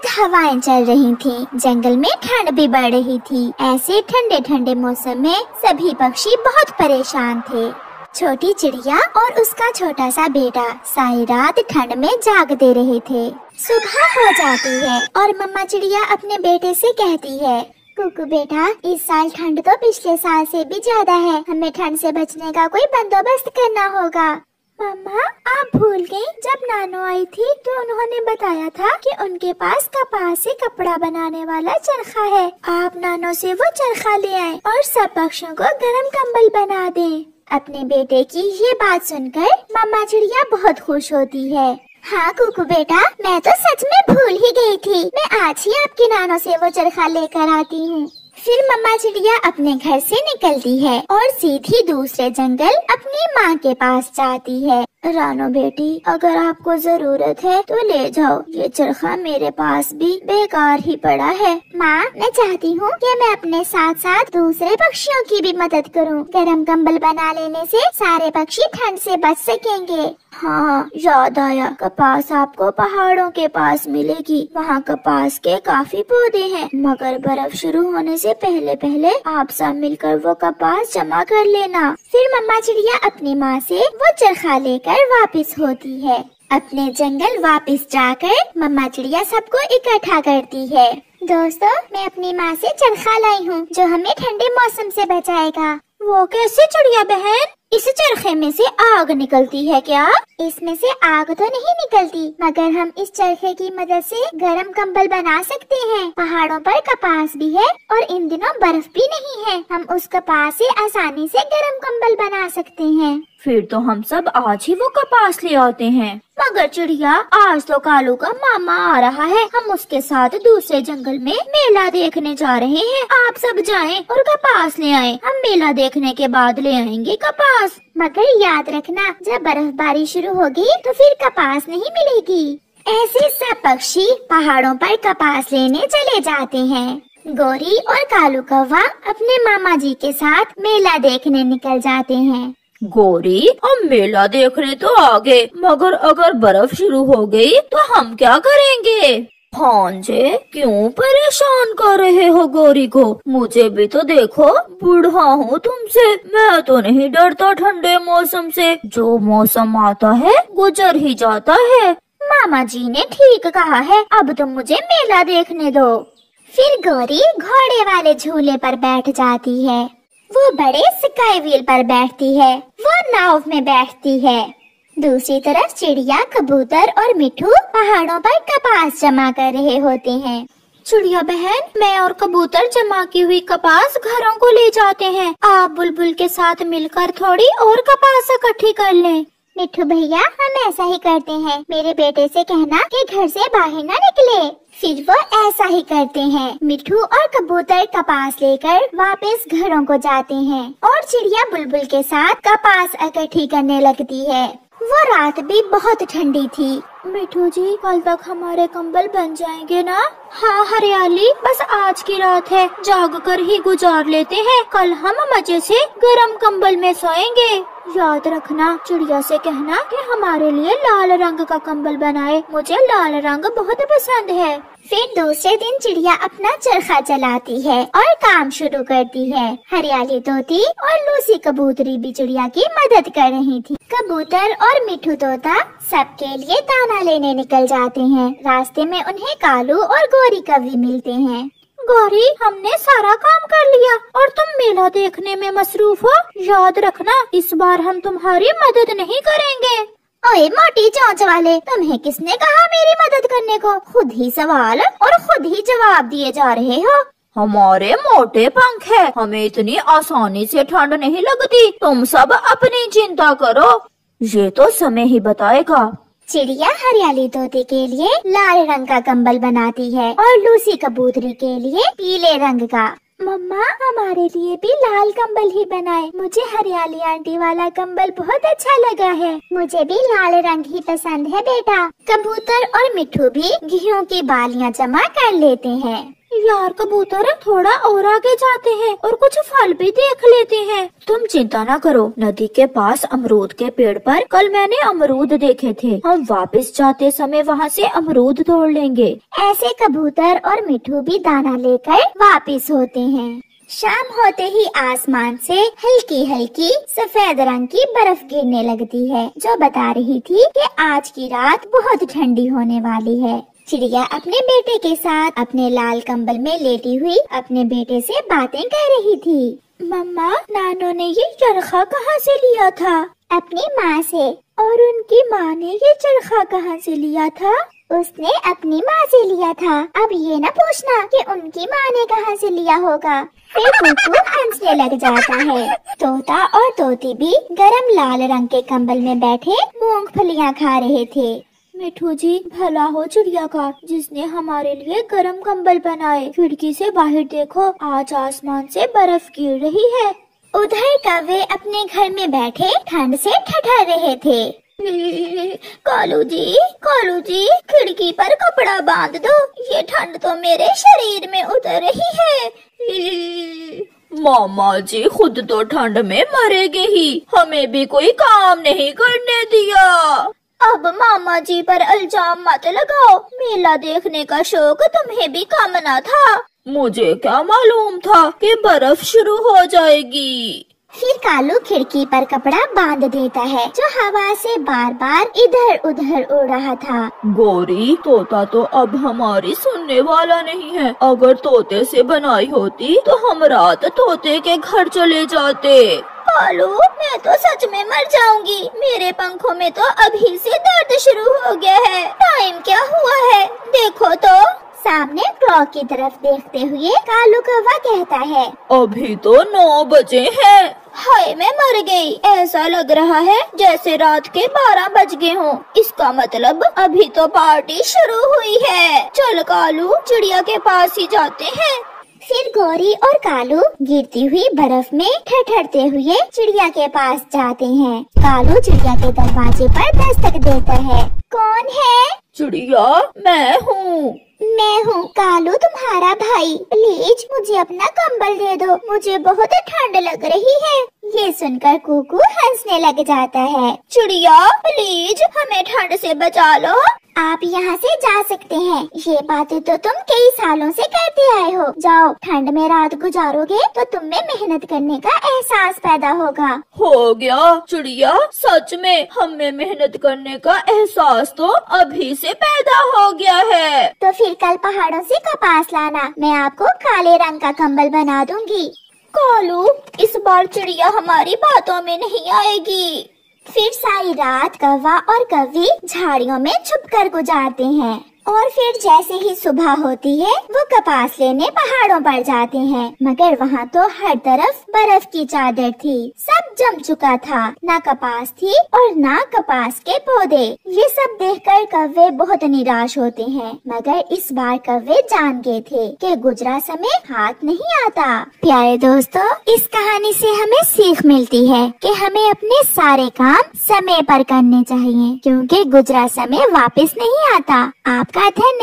सर्द हवाएं चल रही थीं, जंगल में ठंड भी बढ़ रही थी। ऐसे ठंडे ठंडे मौसम में सभी पक्षी बहुत परेशान थे। छोटी चिड़िया और उसका छोटा सा बेटा सारी रात ठंड में जागते रहे थे। सुबह हो जाती है और मम्मा चिड़िया अपने बेटे से कहती है, कुकू बेटा, इस साल ठंड तो पिछले साल से भी ज्यादा है, हमें ठंड से बचने का कोई बंदोबस्त करना होगा। मम्मा, आप भूल गई, जब नानो आई थी तो उन्होंने बताया था कि उनके पास कपास से कपड़ा बनाने वाला चरखा है। आप नानो से वो चरखा ले आए और सब पक्षियों को गर्म कंबल बना दें। अपने बेटे की ये बात सुनकर मम्मा चिड़िया बहुत खुश होती है। हाँ कुकू बेटा, मैं तो सच में भूल ही गई थी, मैं आज ही आपकी नानो से वो चरखा लेकर आती हूँ। फिर मम्मा चिड़िया अपने घर से निकलती है और सीधी दूसरे जंगल अपनी माँ के पास जाती है। रानो बेटी, अगर आपको जरूरत है तो ले जाओ, ये चरखा मेरे पास भी बेकार ही पड़ा है। माँ, मैं चाहती हूँ कि मैं अपने साथ साथ दूसरे पक्षियों की भी मदद करूँ। गरम कंबल बना लेने से सारे पक्षी ठंड से बच सकेंगे। हाँ, याद आया, कपास आपको पहाड़ों के पास मिलेगी, वहाँ कपास के काफी पौधे हैं, मगर बर्फ शुरू होने से पहले पहले आप सब मिलकर वो कपास जमा कर लेना। फिर मम्मा चिड़िया अपनी माँ से वो चरखा लेकर वापस होती है। अपने जंगल वापस जाकर मम्मा चिड़िया सबको इकट्ठा करती है। दोस्तों, मैं अपनी माँ से चरखा लाई हूँ जो हमें ठंडे मौसम से बचाएगा। वो कैसे चिड़िया बहन? इस चरखे में से आग निकलती है क्या? इसमें से आग तो नहीं निकलती, मगर हम इस चरखे की मदद से गरम कंबल बना सकते हैं। पहाड़ों पर कपास भी है और इन दिनों बर्फ भी नहीं है, हम उस कपास से आसानी से गरम कंबल बना सकते हैं। फिर तो हम सब आज ही वो कपास ले आते हैं। मगर चिड़िया, आज तो कालू का मामा आ रहा है, हम उसके साथ दूसरे जंगल में मेला देखने जा रहे हैं। आप सब जाएं और कपास ले आएं, हम मेला देखने के बाद ले आएंगे कपास। मगर याद रखना, जब बर्फबारी शुरू होगी तो फिर कपास नहीं मिलेगी। ऐसे सब पक्षी पहाड़ों पर कपास लेने चले जाते हैं। गोरी और कालू कौवा अपने मामा जी के साथ मेला देखने निकल जाते हैं। गोरी, हम मेला देखने तो आ गए, मगर अगर बर्फ शुरू हो गई तो हम क्या करेंगे? भांजे, क्यों परेशान कर रहे हो गोरी को? मुझे भी तो देखो, बूढ़ा हूँ तुमसे, मैं तो नहीं डरता ठंडे मौसम से, जो मौसम आता है गुजर ही जाता है। मामा जी ने ठीक कहा है, अब तुम मुझे मेला देखने दो। फिर गोरी घोड़े वाले झूले पर बैठ जाती है, वो बड़े स्काई व्हील पर बैठती है, वो नाव में बैठती है। दूसरी तरफ चिड़िया, कबूतर और मिठू पहाड़ों पर कपास जमा कर रहे होते हैं। चिड़िया बहन, मैं और कबूतर जमा की हुई कपास घरों को ले जाते हैं, आप बुलबुल के साथ मिलकर थोड़ी और कपास इकट्ठी कर लें। मिठू भैया, हम ऐसा ही करते हैं, मेरे बेटे से कहना कि घर से बाहर न निकले। फिर वो ऐसा ही करते हैं। मिठू और कबूतर कपास लेकर वापस घरों को जाते हैं और चिड़िया बुलबुल के साथ कपास इकट्ठी करने लगती है। वो रात भी बहुत ठंडी थी। मिठू जी, कल तक हमारे कंबल बन जाएंगे ना? हाँ हरियाली, बस आज की रात है, जाग कर ही गुजार लेते हैं, कल हम मजे से गरम कंबल में सोएंगे। याद रखना, चिड़िया से कहना कि हमारे लिए लाल रंग का कंबल बनाए, मुझे लाल रंग बहुत पसंद है। फिर दूसरे दिन चिड़िया अपना चरखा चलाती है और काम शुरू करती है। हरियाली तोती और लूसी कबूतरी भी चिड़िया की मदद कर रही थी। कबूतर और मिठू तोता सबके लिए दाना लेने निकल जाते हैं। रास्ते में उन्हें कालू और गोरी कौवी मिलते हैं। गोरी, हमने सारा काम कर लिया और तुम मेला देखने में मसरूफ हो। याद रखना, इस बार हम तुम्हारी मदद नहीं करेंगे। ओए मोटी चोंच वाले, तुम्हें किसने कहा मेरी मदद करने को? खुद ही सवाल और खुद ही जवाब दिए जा रहे हो। हमारे मोटे पंख है, हमें इतनी आसानी से ठंड नहीं लगती, तुम सब अपनी चिंता करो, ये तो समय ही बताएगा। चिड़िया हरियाली तोते के लिए लाल रंग का कंबल बनाती है और लूसी कबूतरी के लिए पीले रंग का। मम्मा, हमारे लिए भी लाल कंबल ही बनाए, मुझे हरियाली आंटी वाला कंबल बहुत अच्छा लगा है। मुझे भी लाल रंग ही पसंद है बेटा। कबूतर और मिठू भी गेहूं की बालियां जमा कर लेते हैं। यार कबूतर, थोड़ा और आगे जाते हैं और कुछ फल भी देख लेते हैं। तुम चिंता ना करो, नदी के पास अमरूद के पेड़ पर कल मैंने अमरूद देखे थे। हम वापस जाते समय वहाँ से अमरूद तोड़ लेंगे। ऐसे कबूतर और मिठू भी दाना लेकर वापस होते हैं। शाम होते ही आसमान से हल्की हल्की सफेद रंग की बर्फ गिरने लगती है, जो बता रही थी कि आज की रात बहुत ठंडी होने वाली है। चिड़िया अपने बेटे के साथ अपने लाल कंबल में लेटी हुई अपने बेटे से बातें कर रही थी। मम्मा, नानो ने ये चरखा कहाँ से लिया था? अपनी माँ से। और उनकी माँ ने ये चरखा कहाँ से लिया था? उसने अपनी माँ से लिया था। अब ये न पूछना कि उनकी माँ ने कहाँ से लिया होगा। फिर कुकू हंसने लग जाता है। तोता और तोती भी गरम लाल रंग के कंबल में बैठे मूंगफलियाँ खा रहे थे। मिठू जी, भला हो चिड़िया का जिसने हमारे लिए गरम कंबल बनाए। खिड़की से बाहर देखो, आज आसमान से बर्फ गिर रही है। उधर कौवे अपने घर में बैठे ठंड से ठठर रहे थे। कालू जी, खिड़की पर कपड़ा बांध दो, ये ठंड तो मेरे शरीर में उतर रही है। मामा जी खुद तो ठंड में मरेंगे ही, हमें भी कोई काम नहीं करने दिया। अब मामा जी पर इल्जाम मत लगाओ, मेला देखने का शौक तुम्हें भी कम न था। मुझे क्या मालूम था कि बर्फ शुरू हो जाएगी। फिर कालू खिड़की पर कपड़ा बांध देता है, जो हवा से बार बार इधर उधर उड़ रहा था। गौरी, तोता तो अब हमारी सुनने वाला नहीं है। अगर तोते से बनाई होती तो हम रात तोते के घर चले जाते। कालू, मैं तो सच में मर जाऊंगी। मेरे पंखों में तो अभी से दर्द शुरू हो गया है। टाइम क्या हुआ है देखो तो। सामने क्लॉक की तरफ देखते हुए कालू कौवा कहता है, अभी तो 9 बजे हैं। हाय, मैं मर गई। ऐसा लग रहा है जैसे रात के 12 बज गए हों। इसका मतलब अभी तो पार्टी शुरू हुई है। चल कालू, चिड़िया के पास ही जाते हैं। फिर गौरी और कालू गिरती हुई बर्फ में ठठरते हुए चिड़िया के पास जाते हैं। कालू चिड़िया के दरवाजे पर दस्तक देता है। कौन है? चिड़िया, मैं हूँ। मैं हूँ कालू, तुम्हारा भाई। प्लीज मुझे अपना कंबल दे दो, मुझे बहुत ठंड लग रही है। ये सुनकर कुकू हंसने लग जाता है। चिड़िया, प्लीज हमें ठंड से बचा लो। आप यहाँ से जा सकते हैं। ये बातें तो तुम कई सालों से करते आए हो। जाओ, ठंड में रात गुजारोगे तो तुम में मेहनत करने का एहसास पैदा होगा। हो गया चिड़िया, सच में हमें मेहनत करने का एहसास तो अभी से पैदा हो गया है। तो फिर कल पहाड़ों से कपास लाना, मैं आपको काले रंग का कंबल बना दूंगी। कालू, इस बार चिड़िया हमारी बातों में नहीं आएगी। फिर सारी रात कौवा और कौवी झाड़ियों में छुपकर गुजारते हैं। और फिर जैसे ही सुबह होती है वो कपास लेने पहाड़ों पर जाते हैं। मगर वहाँ तो हर तरफ बर्फ की चादर थी, सब जम चुका था। ना कपास थी और ना कपास के पौधे। ये सब देखकर कौवे बहुत निराश होते हैं। मगर इस बार कौवे जान गए थे कि गुजरा समय हाथ नहीं आता। प्यारे दोस्तों, इस कहानी से हमें सीख मिलती है कि हमें अपने सारे काम समय पर करने चाहिए, क्योंकि गुजरा समय वापस नहीं आता। आपका धन्यवाद।